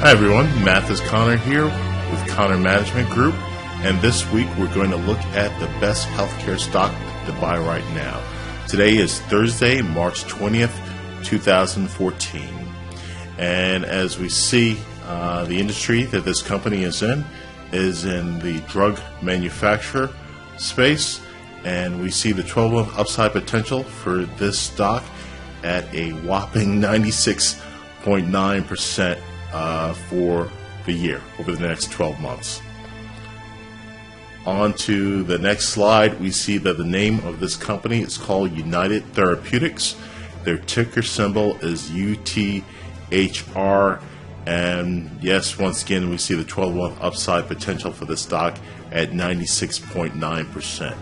Hi everyone, Mathis Connor here with Connor Management Group, and this week we're going to look at the best healthcare stock to buy right now. Today is Thursday, March 20th, 2014, and as we see, the industry that this company is in the drug manufacturer space, and we see the 12-month upside potential for this stock at a whopping 96.9% for the year, over the next 12 months. On to the next slide, we see that the name of this company is called United Therapeutics. Their ticker symbol is UTHR, and yes, once again, we see the 12-month upside potential for the stock at 96.9%.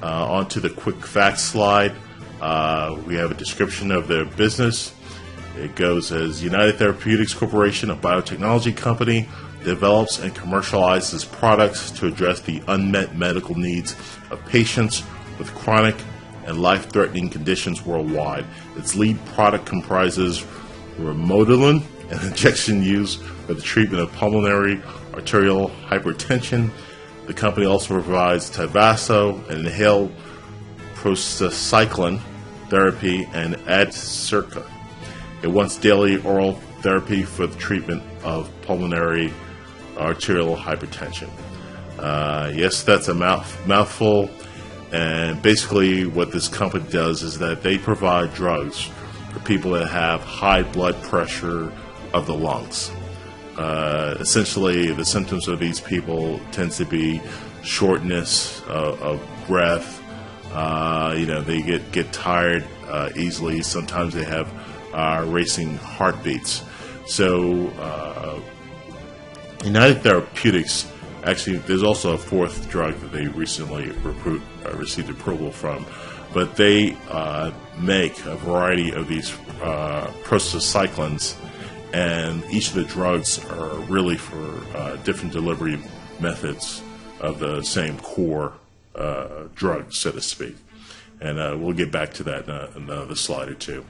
On to the quick facts slide. We have a description of their business. It goes as United Therapeutics Corporation, a biotechnology company, develops and commercializes products to address the unmet medical needs of patients with chronic and life-threatening conditions worldwide. Its lead product comprises Remodulin, an injection used for the treatment of pulmonary arterial hypertension. The company also provides Tyvaso, an inhaled prostacyclin therapy, and Adcirca, a once-daily oral therapy for the treatment of pulmonary arterial hypertension. Yes, that's a mouthful, and basically what this company does is that they provide drugs for people that have high blood pressure of the lungs. Essentially, the symptoms of these people tends to be shortness of breath. They get tired easily. Sometimes they have racing heartbeats. So United Therapeutics, actually there's also a fourth drug that they recently received approval from, but they make a variety of these prostacyclins, and each of the drugs are really for different delivery methods of the same core drug, so to speak. And we'll get back to that in another slide or two.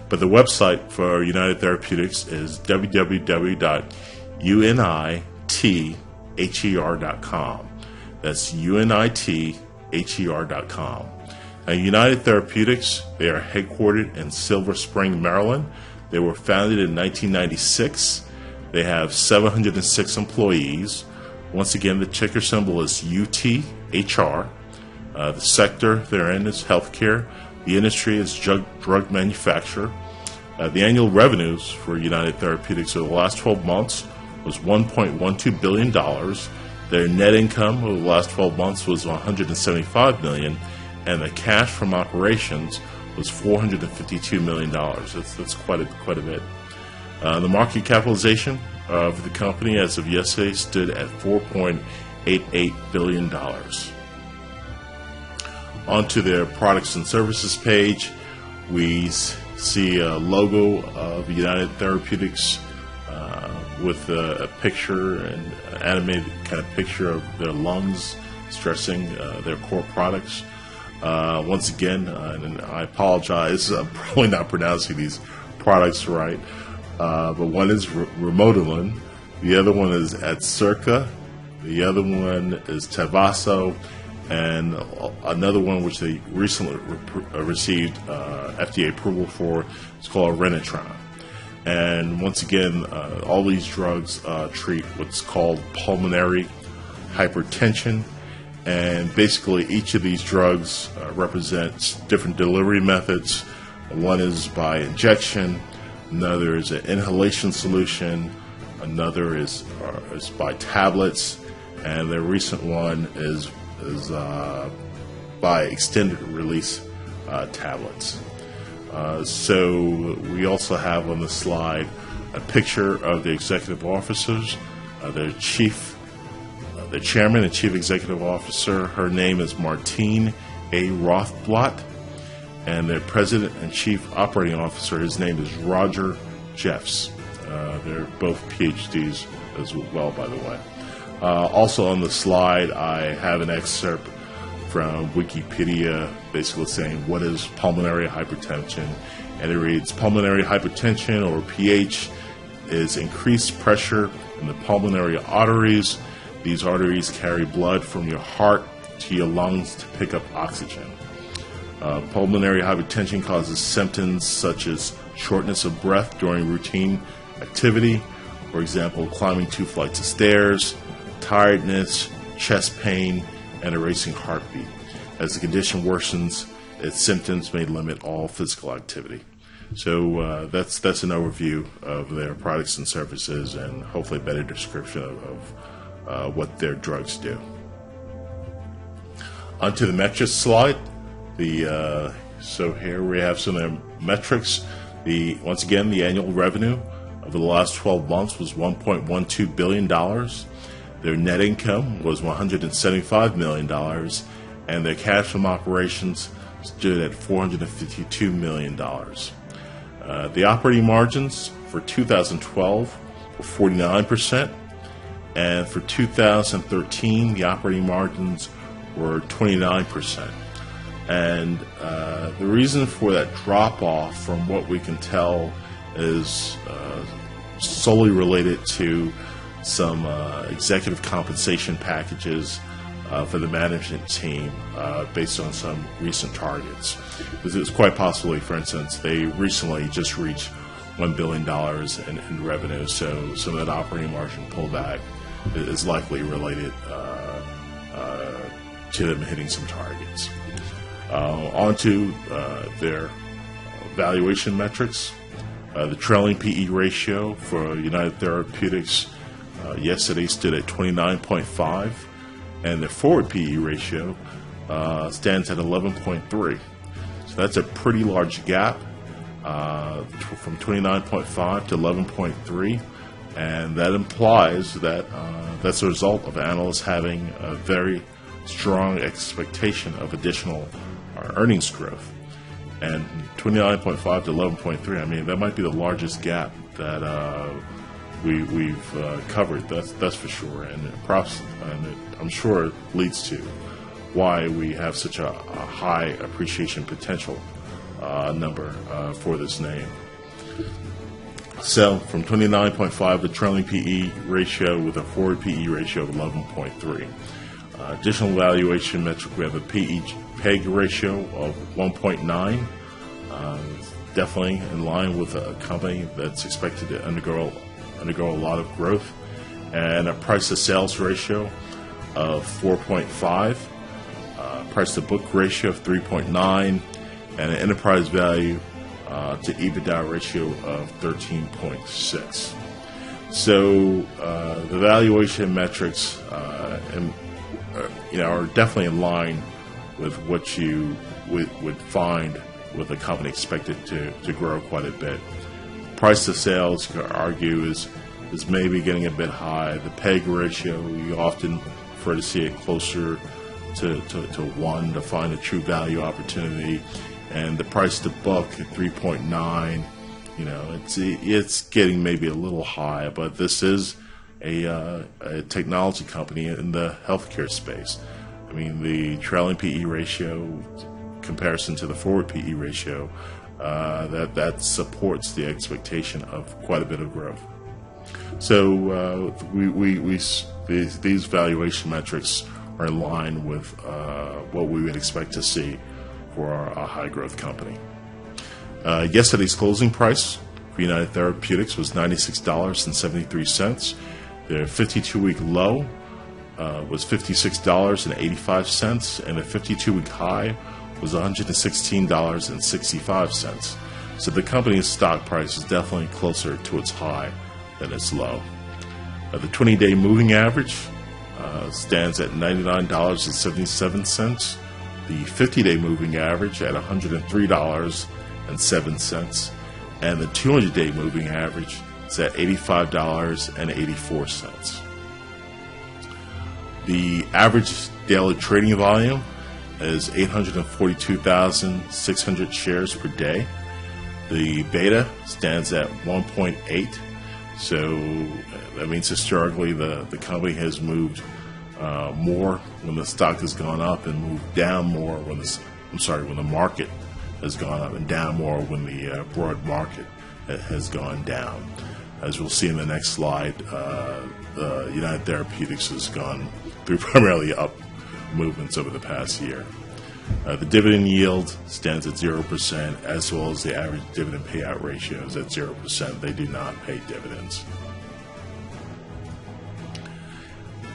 But the website for United Therapeutics is www.unither.com. That's unither.com. Now, United Therapeutics, they are headquartered in Silver Spring, Maryland. They were founded in 1996. They have 706 employees. Once again, the ticker symbol is UTHR. The sector they're in is healthcare. The industry is drug manufacturer. The annual revenues for United Therapeutics over the last 12 months was $1.12 billion. Their net income over the last 12 months was $175 million, and the cash from operations was $452 million. That's quite a bit. The market capitalization of the company as of yesterday stood at $4.88 billion. Onto their products and services page, we see a logo of United Therapeutics with a picture, and an animated kind of picture of their lungs, stressing their core products. Once again, and I apologize, I'm probably not pronouncing these products right, but one is Remodulin, the other one is Adcirca, the other one is Tyvaso, and another one which they recently received FDA approval for is called Renitron. And once again, all these drugs treat what's called pulmonary hypertension, and basically each of these drugs represents different delivery methods. One is by injection, another is an inhalation solution, another is by tablets, and their recent one is by extended release tablets. So we also have on the slide a picture of the executive officers, their chairman and chief executive officer. Her name is Martine A. Rothblatt, and their president and chief operating officer, his name is Roger Jeffs. They're both PhDs as well, by the way. Also on the slide, I have an excerpt from Wikipedia basically saying what is pulmonary hypertension, and it reads: pulmonary hypertension, or PH, is increased pressure in the pulmonary arteries. These arteries carry blood from your heart to your lungs to pick up oxygen. Pulmonary hypertension causes symptoms such as shortness of breath during routine activity, for example, climbing 2 flights of stairs, tiredness, chest pain, and a racing heartbeat. As the condition worsens, its symptoms may limit all physical activity. So that's an overview of their products and services, and hopefully a better description of what their drugs do. Onto the metrics slide. So here we have some of their metrics. Once again, the annual revenue over the last 12 months was $1.12 billion. Their net income was $175 million, and their cash from operations stood at $452 million. The operating margins for 2012 were 49%, and for 2013, the operating margins were 29%. And the reason for that drop-off, from what we can tell, is solely related to some executive compensation packages for the management team based on some recent targets. It's quite possibly, for instance, they recently just reached $1 billion in revenue, so some of that operating margin pullback is likely related to them hitting some targets. On to their valuation metrics. The trailing PE ratio for United Therapeutics yesterday stood at 29.5, and the forward PE ratio stands at 11.3. So that's a pretty large gap from 29.5 to 11.3, and that implies that that's a result of analysts having a very strong expectation of additional earnings growth. And 29.5 to 11.3, I mean, that might be the largest gap that we've covered. That's for sure, and I'm sure it leads to why we have such a high appreciation potential number for this name. So from 29.5, the trailing PE ratio with a forward PE ratio of 11.3. Additional valuation metric, we have a PE-PEG ratio of 1.9. Definitely in line with a company that's expected to undergo a lot of growth, and a price-to-sales ratio of 4.5, price-to-book ratio of 3.9, and an enterprise value to EBITDA ratio of 13.6. So the valuation metrics are definitely in line with what you would find with a company expected to grow quite a bit. Price to sales, you could argue, is maybe getting a bit high. The PEG ratio, you often prefer to see it closer to 1 to find a true value opportunity. And the price to book at 3.9, it's getting maybe a little high, but this is a technology company in the healthcare space. I mean, the trailing PE ratio comparison to the forward PE ratio, that supports the expectation of quite a bit of growth. So these valuation metrics are in line with what we would expect to see for a high growth company. Yesterday's closing price for United Therapeutics was $96.73. Their 52-week low was $56.85, and the 52-week high was $116.65. So the company's stock price is definitely closer to its high than its low. The 20-day moving average stands at $99.77. The 50-day moving average at $103.07, and the 200-day moving average is at $85.84. The average daily trading volume is 842,600 shares per day. The beta stands at 1.8, so that means historically the company has moved more when the stock has gone up and moved down more when the market has gone up, and down more when the broad market has gone down. As we'll see in the next slide, United Therapeutics has gone through primarily up movements over the past year. The dividend yield stands at 0%, as well as the average dividend payout ratio is at 0%. They do not pay dividends.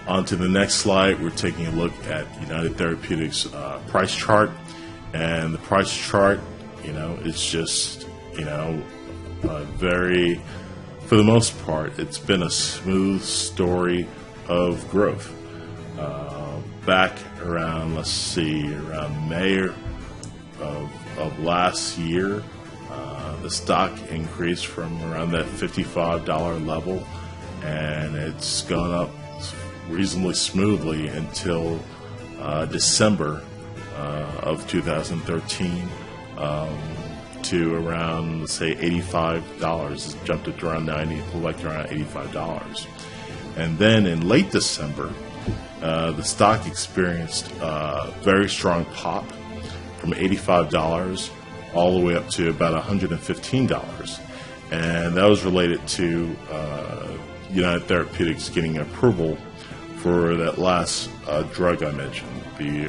On to the next slide, we're taking a look at United Therapeutics' price chart. And the price chart, it's just, very, for the most part, it's been a smooth story of growth. Back around, around May of last year, the stock increased from around that $55 level, and it's gone up reasonably smoothly until December of 2013 to around, let's say, $85. It jumped it to around 90, pulled back to around $85. And then in late December, the stock experienced a very strong pop from $85 all the way up to about $115. And that was related to United Therapeutics getting approval for that last drug I mentioned, the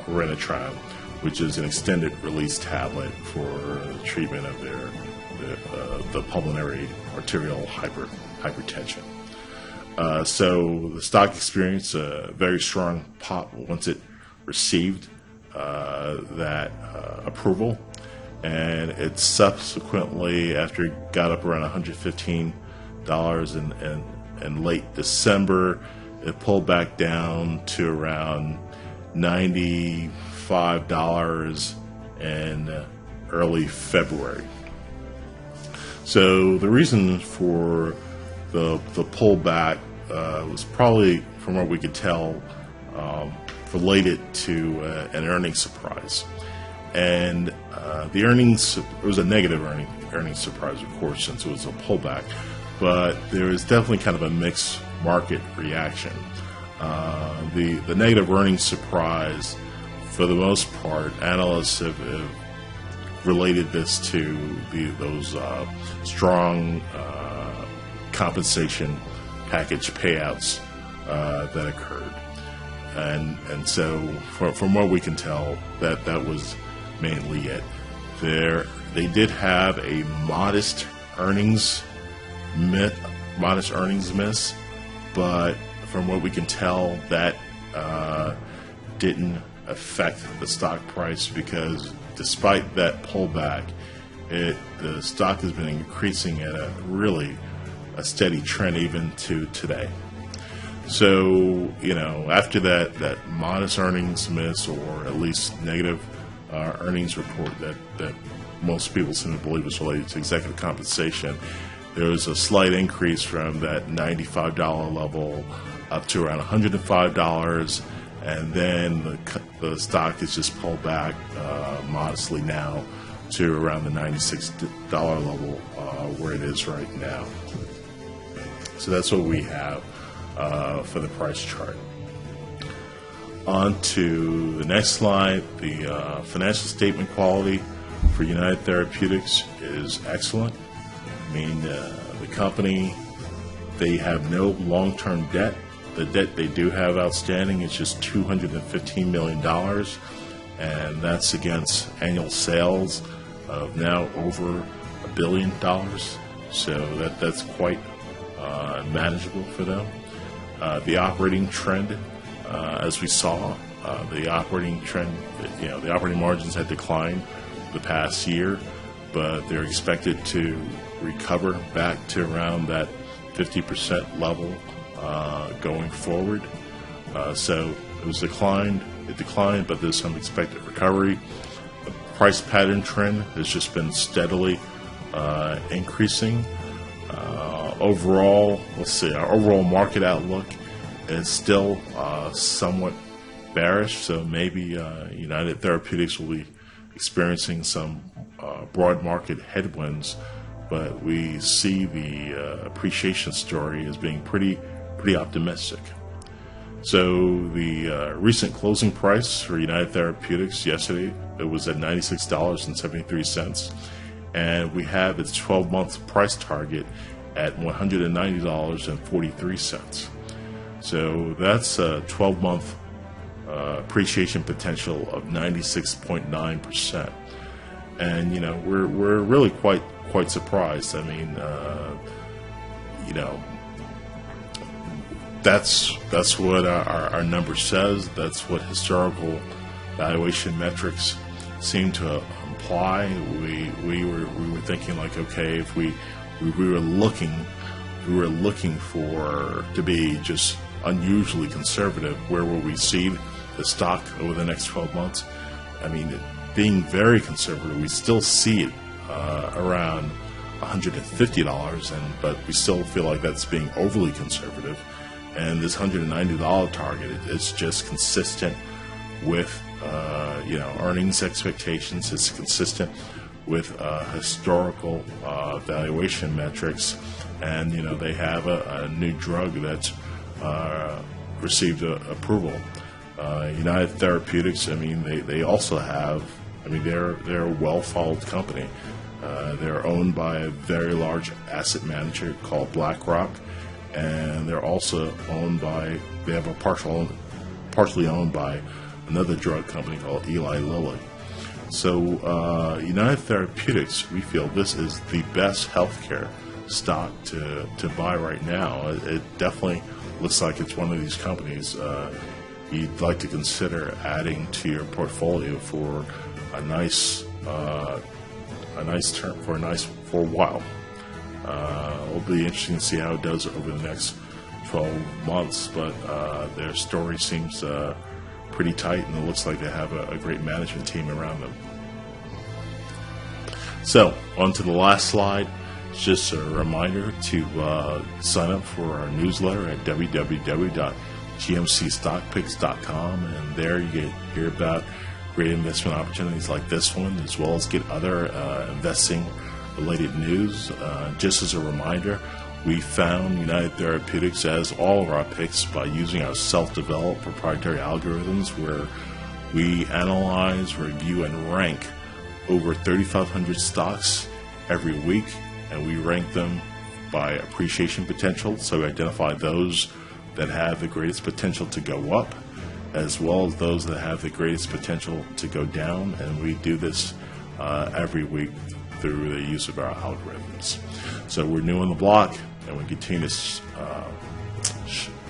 Orenitram, which is an extended release tablet for the treatment of the pulmonary arterial hypertension. So the stock experienced a very strong pop once it received that approval, and it subsequently, after it got up around $115 in late December, it pulled back down to around $95 in early February. So the reason for the pullback was probably, from what we could tell, related to an earnings surprise. And the earnings, it was a negative earnings surprise, of course, since it was a pullback. But there was definitely kind of a mixed market reaction. The negative earnings surprise, for the most part, analysts have related this to those strong compensation package payouts that occurred, and so from what we can tell, that was mainly it. They did have a modest earnings miss, but from what we can tell, that didn't affect the stock price, because despite that pullback, the stock has been increasing at a steady trend even to today. So, after that modest earnings miss, or at least negative earnings report that most people seem to believe is related to executive compensation, there was a slight increase from that $95 level up to around $105, and then the stock has just pulled back modestly now to around the $96 level where it is right now. So that's what we have for the price chart. On to the next slide. The financial statement quality for United Therapeutics is excellent. I mean, the company, they have no long-term debt. The debt they do have outstanding is just $215 million, and that's against annual sales of now over $1 billion. So that's quite manageable for them. The operating trend, as we saw, the operating trend, the operating margins had declined the past year, but they're expected to recover back to around that 50% level going forward. So it was declined. It declined, but there's some expected recovery. The price pattern trend has just been steadily increasing. Overall, let's see, our overall market outlook is still somewhat bearish. So maybe United Therapeutics will be experiencing some broad market headwinds, but we see the appreciation story as being pretty optimistic. So the recent closing price for United Therapeutics yesterday, it was at $96.73, and we have its 12-month price target at $190.43. So that's a 12-month appreciation potential of 96.9%. And we're really quite surprised. I mean, that's what our number says. That's what historical valuation metrics seem to imply. We were thinking like, okay, if we were looking for to be just unusually conservative, where will we see the stock over the next 12 months? I mean, being very conservative, we still see it around $150, but we still feel like that's being overly conservative. And this $190 target is just consistent with earnings expectations. It's consistent with historical valuation metrics, and they have a new drug that's received approval. United Therapeutics, I mean, they also have, I mean, they're a well-followed company. They're owned by a very large asset manager called BlackRock, and they're also owned by, they have a partially owned by another drug company called Eli Lilly. So United Therapeutics, we feel this is the best healthcare stock to buy right now. It definitely looks like it's one of these companies you'd like to consider adding to your portfolio for a nice term, for a while. It'll be interesting to see how it does over the next 12 months, but their story seems pretty tight, and it looks like they have a great management team around them. So, on to the last slide. It's just a reminder to sign up for our newsletter at www.gmcstockpicks.com, and there you hear about great investment opportunities like this one, as well as get other investing related news. Just as a reminder, we found United Therapeutics as all of our picks by using our self-developed proprietary algorithms, where we analyze, review, and rank over 3,500 stocks every week, and we rank them by appreciation potential. So we identify those that have the greatest potential to go up, as well as those that have the greatest potential to go down, and we do this every week through the use of our algorithms. So we're new on the block, and we continue to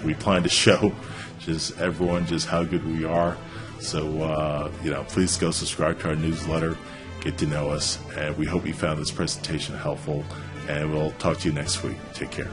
we plan to show just everyone just how good we are. So please go subscribe to our newsletter, get to know us, and we hope you found this presentation helpful, and we'll talk to you next week. Take care.